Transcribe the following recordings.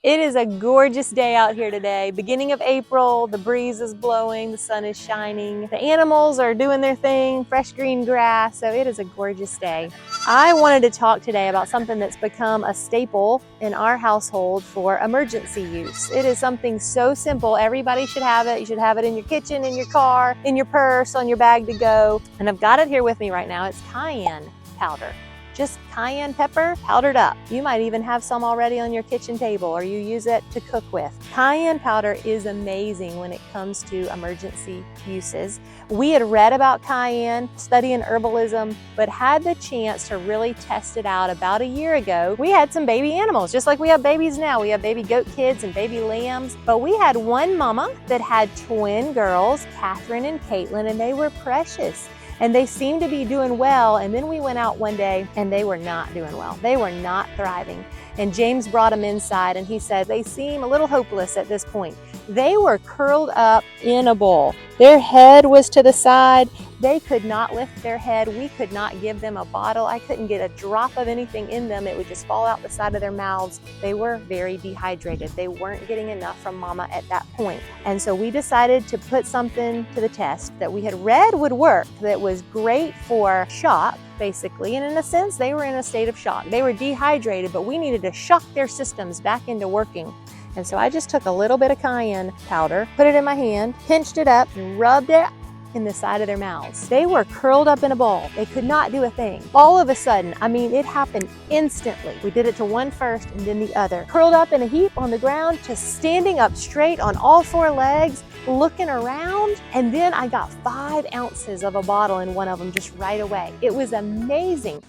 It is a gorgeous day out here today. Beginning of April, the breeze is blowing, the sun is shining, the animals are doing their thing, fresh green grass, so it is a gorgeous day. I wanted to talk today about something that's become a staple in our household for emergency use. It is something so simple, everybody should have it. You should have it in your kitchen, in your car, in your purse, on your bag to go. And I've got it here with me right now. It's cayenne powder. Just cayenne pepper powdered up. You might even have some already on your kitchen table or you use it to cook with. Cayenne powder is amazing when it comes to emergency uses. We had read about cayenne, studying herbalism, but had the chance to really test it out about a year ago. We had some baby animals, just like we have babies now. We have baby goat kids and baby lambs, but we had one mama that had twin girls, Catherine and Caitlin, and they were precious. And they seemed to be doing well, and then we went out one day and they were not doing well. They were not thriving. And James brought them inside and he said, they seem a little hopeless at this point. They were curled up in a bowl. Their head was to the side. They could not lift their head. We could not give them a bottle. I couldn't get a drop of anything in them. It would just fall out the side of their mouths. They were very dehydrated. They weren't getting enough from mama at that point. And so we decided to put something to the test that we had read would work, that was great for shock, basically. And in a sense, they were in a state of shock. They were dehydrated, but we needed to shock their systems back into working. And so I just took a little bit of cayenne powder, put it in my hand, pinched it up, and rubbed it in the side of their mouths. They were curled up in a ball. They could not do a thing. All of a sudden, I mean, it happened instantly. We did it to one first and then the other. Curled up in a heap on the ground, just standing up straight on all four legs, looking around, and then I got 5 ounces of a bottle in one of them just right away. It was amazing.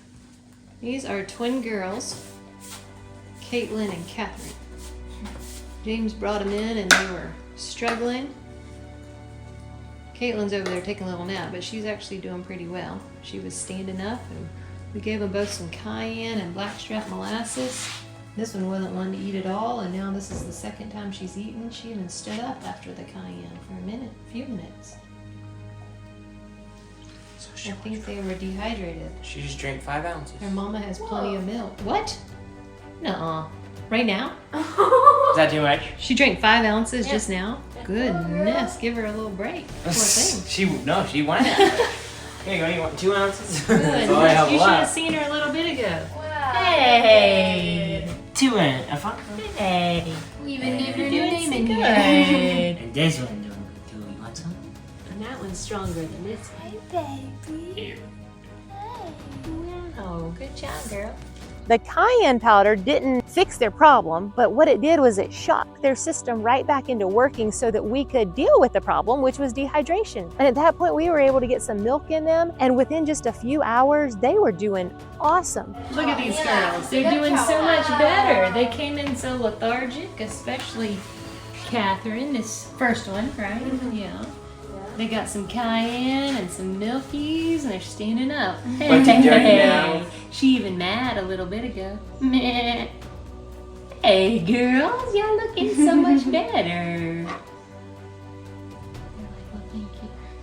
These are twin girls, Caitlin and Catherine. James brought them in and they were struggling. Caitlin's over there taking a little nap, but she's actually doing pretty well. She was standing up and we gave them both some cayenne and blackstrap molasses. This one wasn't one to eat at all, and now this is the second time she's eaten. She even stood up after the cayenne for a few minutes. I think they were dehydrated. She just drank 5 ounces. Her mama has plenty of milk. What? Nuh-uh. Right now? Is that too much? She drank 5 ounces just now? Goodness, give her a little break. Poor thing. She wanted it. Here you go, you want 2 ounces? Goodness, you should have seen her a little bit ago. Wow. Hey! 2 and a fuck. Hey! We even gave her a new name in Good. here. And this one, do you want some? And that one's stronger than this one. Hey, baby. Here. Oh, good job, girl. The cayenne powder didn't fix their problem, but what it did was it shocked their system right back into working so that we could deal with the problem, which was dehydration. And at that point, we were able to get some milk in them, and within just a few hours, they were doing awesome. Look at these girls. They're doing so much better. They came in so lethargic, especially Catherine, this first one, right? Yeah. They got some cayenne and some milkies, and they're standing up. What's you doing now? She even mad a little bit ago. Meh. Hey girls, y'all looking so much better.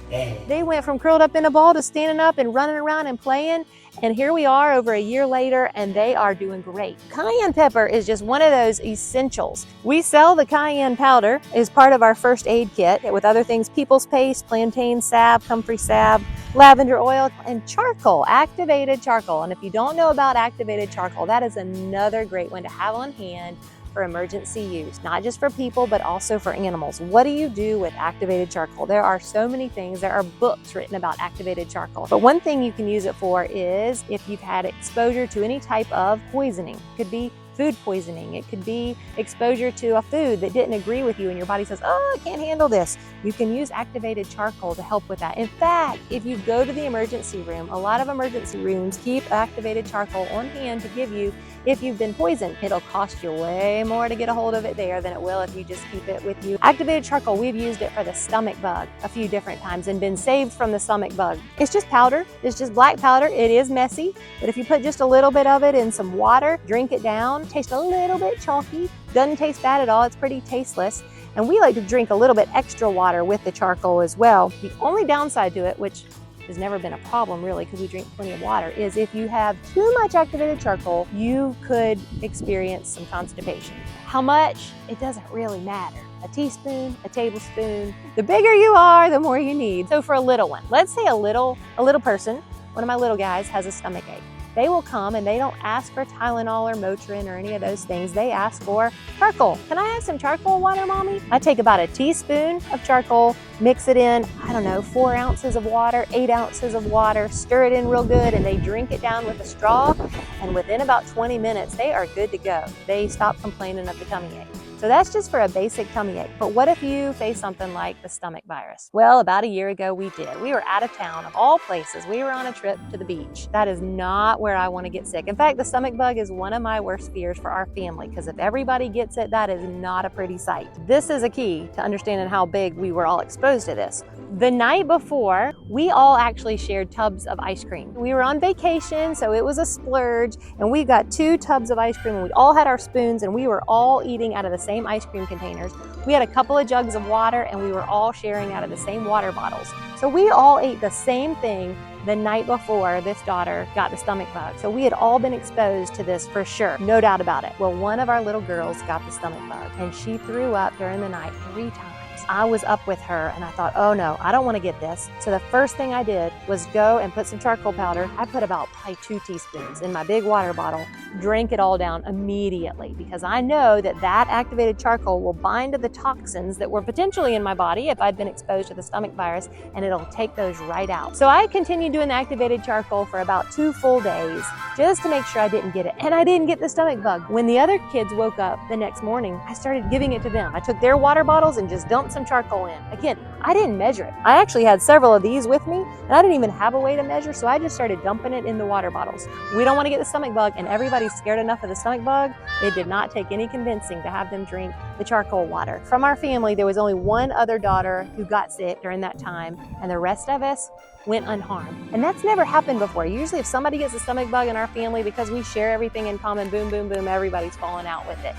Hey. They went from curled up in a ball to standing up and running around and playing. And here we are over a year later, and they are doing great. Cayenne pepper is just one of those essentials. We sell the cayenne powder as part of our first aid kit with other things: people's paste, plantain salve, comfrey salve, lavender oil, and charcoal, activated charcoal. And if you don't know about activated charcoal, that is another great one to have on hand for emergency use, not just for people, but also for animals. What do you do with activated charcoal? There are so many things. There are books written about activated charcoal. But one thing you can use it for is if you've had exposure to any type of poisoning. It could be food poisoning. It could be exposure to a food that didn't agree with you and your body says, oh, I can't handle this. You can use activated charcoal to help with that. In fact, if you go to the emergency room, a lot of emergency rooms keep activated charcoal on hand to give you if you've been poisoned. It'll cost you way more to get a hold of it there than it will if you just keep it with you. Activated charcoal, we've used it for the stomach bug a few different times and been saved from the stomach bug. It's just powder. It's just black powder. It is messy, but if you put just a little bit of it in some water, drink it down, tastes a little bit chalky, doesn't taste bad at all. It's pretty tasteless. And we like to drink a little bit extra water with the charcoal as well. The only downside to it, which has never been a problem really because we drink plenty of water, is if you have too much activated charcoal, you could experience some constipation. How much? It doesn't really matter. A teaspoon, a tablespoon. The bigger you are, the more you need. So for a little one, let's say a little person, one of my little guys has a stomach ache. They will come and they don't ask for Tylenol or Motrin or any of those things. They ask for charcoal. Can I have some charcoal water, Mommy? I take about a teaspoon of charcoal, mix it in, I don't know, 4 ounces of water, 8 ounces of water, stir it in real good, and they drink it down with a straw. And within about 20 minutes, they are good to go. They stop complaining of the tummy ache. So that's just for a basic tummy ache. But what if you face something like the stomach virus? Well, about a year ago we did. We were out of town, of all places. We were on a trip to the beach. That is not where I want to get sick. In fact, the stomach bug is one of my worst fears for our family, because if everybody gets it, that is not a pretty sight. This is a key to understanding how big we were all exposed to this. The night before, we all actually shared tubs of ice cream. We were on vacation, so it was a splurge, and we got 2 tubs of ice cream, and we all had our spoons, and we were all eating out of the same ice cream containers. We had a couple of jugs of water, and we were all sharing out of the same water bottles. So we all ate the same thing the night before this daughter got the stomach bug. So we had all been exposed to this for sure, no doubt about it. Well, one of our little girls got the stomach bug, and she threw up during the night 3 times. I was up with her and I thought, oh no, I don't want to get this. So the first thing I did was go and put some charcoal powder. I put about probably 2 teaspoons in my big water bottle, drank it all down immediately, because I know that that activated charcoal will bind to the toxins that were potentially in my body if I'd been exposed to the stomach virus, and it'll take those right out. So I continued doing the activated charcoal for about 2 full days just to make sure I didn't get it. And I didn't get the stomach bug. When the other kids woke up the next morning, I started giving it to them. I took their water bottles and just dumped some charcoal in. Again, I didn't measure it. I actually had several of these with me, and I didn't even have a way to measure, so I just started dumping it in the water bottles. We don't want to get the stomach bug, and everybody's scared enough of the stomach bug. It did not take any convincing to have them drink the charcoal water. From our family, there was only one other daughter who got sick during that time, and the rest of us went unharmed. And that's never happened before. Usually if somebody gets a stomach bug in our family, because we share everything in common, boom, boom, boom, everybody's falling out with it.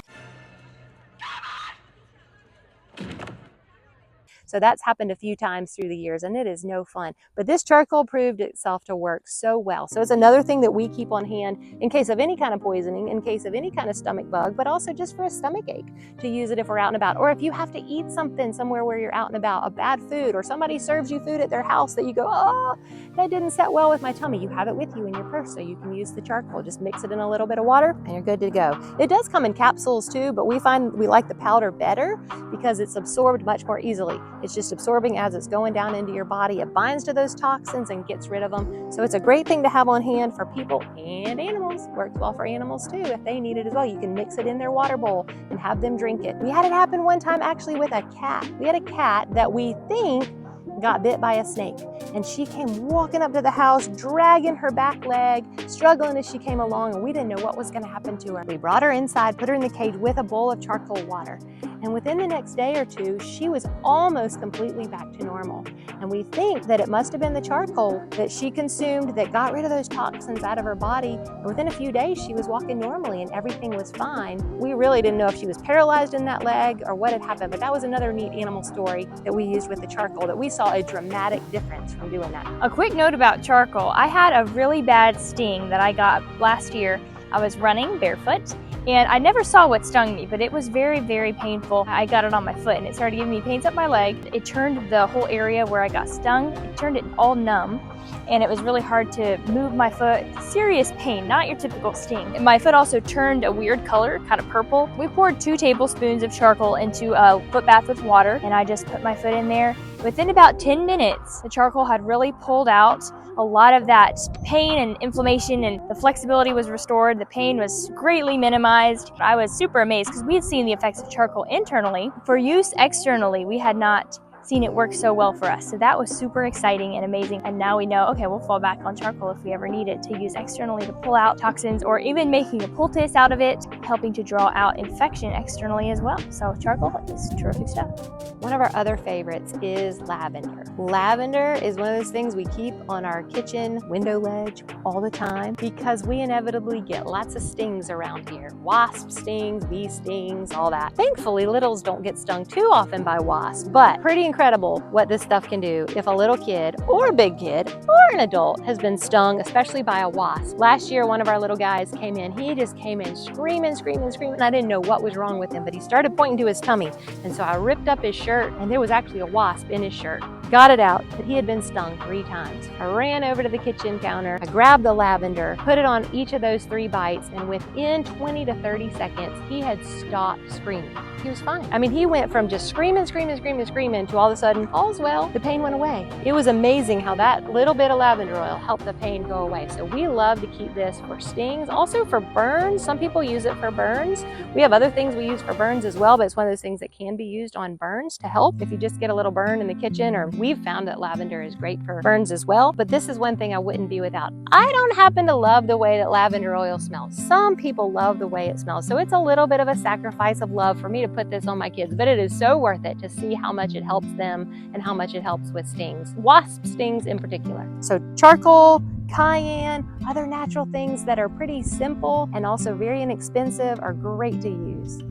So that's happened a few times through the years, and it is no fun. But this charcoal proved itself to work so well. So it's another thing that we keep on hand in case of any kind of poisoning, in case of any kind of stomach bug, but also just for a stomach ache, to use it if we're out and about. Or if you have to eat something somewhere where you're out and about, a bad food, or somebody serves you food at their house that you go, oh, that didn't set well with my tummy. You have it with you in your purse, so you can use the charcoal. Just mix it in a little bit of water and you're good to go. It does come in capsules too, but we find we like the powder better because it's absorbed much more easily. It's just absorbing as it's going down into your body. It binds to those toxins and gets rid of them. So it's a great thing to have on hand for people and animals. Works well for animals too if they need it as well. You can mix it in their water bowl and have them drink it. We had it happen one time actually with a cat. We had a cat that we think got bit by a snake, and she came walking up to the house, dragging her back leg, struggling as she came along, and we didn't know what was going to happen to her. We brought her inside, put her in the cage with a bowl of charcoal water, and within the next day or two, she was almost completely back to normal. And we think that it must have been the charcoal that she consumed that got rid of those toxins out of her body, and within a few days, she was walking normally and everything was fine. We really didn't know if she was paralyzed in that leg or what had happened, but that was another neat animal story that we used with the charcoal, that we saw a dramatic difference from doing that. A quick note about charcoal. I had a really bad sting that I got last year. I was running barefoot and I never saw what stung me, but it was very, very painful. I got it on my foot and it started giving me pains up my leg. It turned the whole area where I got stung, it turned it all numb, and it was really hard to move my foot. Serious pain, not your typical sting. My foot also turned a weird color, kind of purple. We poured 2 tablespoons of charcoal into a foot bath with water, and I just put my foot in there. Within about 10 minutes, the charcoal had really pulled out a lot of that pain and inflammation, and the flexibility was restored. The pain was greatly minimized. I was super amazed because we had seen the effects of charcoal internally. For use externally, we had not seen it work so well for us. So that was super exciting and amazing. And now we know, okay, we'll fall back on charcoal if we ever need it to use externally to pull out toxins, or even making a poultice out of it, helping to draw out infection externally as well. So charcoal is terrific stuff. One of our other favorites is lavender. Lavender is one of those things we keep on our kitchen window ledge all the time because we inevitably get lots of stings around here. Wasp stings, bee stings, all that. Thankfully, littles don't get stung too often by wasps, but pretty incredible incredible what this stuff can do if a little kid or a big kid or an adult has been stung, especially by a wasp. Last year, one of our little guys came in. He just came in screaming, screaming, screaming. I didn't know what was wrong with him, but he started pointing to his tummy. And so I ripped up his shirt, and there was actually a wasp in his shirt. Got it out, but he had been stung 3 times. I ran over to the kitchen counter. I grabbed the lavender, put it on each of those 3 bites, and within 20 to 30 seconds, he had stopped screaming. He was fine. I mean, he went from just screaming, screaming, screaming, screaming to all of a sudden, all's well, the pain went away. It was amazing how that little bit of lavender oil helped the pain go away. So we love to keep this for stings, also for burns. Some people use it for burns. We have other things we use for burns as well, but it's one of those things that can be used on burns to help if you just get a little burn in the kitchen, or we've found that lavender is great for burns as well. But this is one thing I wouldn't be without. I don't happen to love the way that lavender oil smells. Some people love the way it smells. So it's a little bit of a sacrifice of love for me to put this on my kids, but it is so worth it to see how much it helps them and how much it helps with stings, wasp stings in particular. So charcoal, cayenne, other natural things that are pretty simple and also very inexpensive are great to use.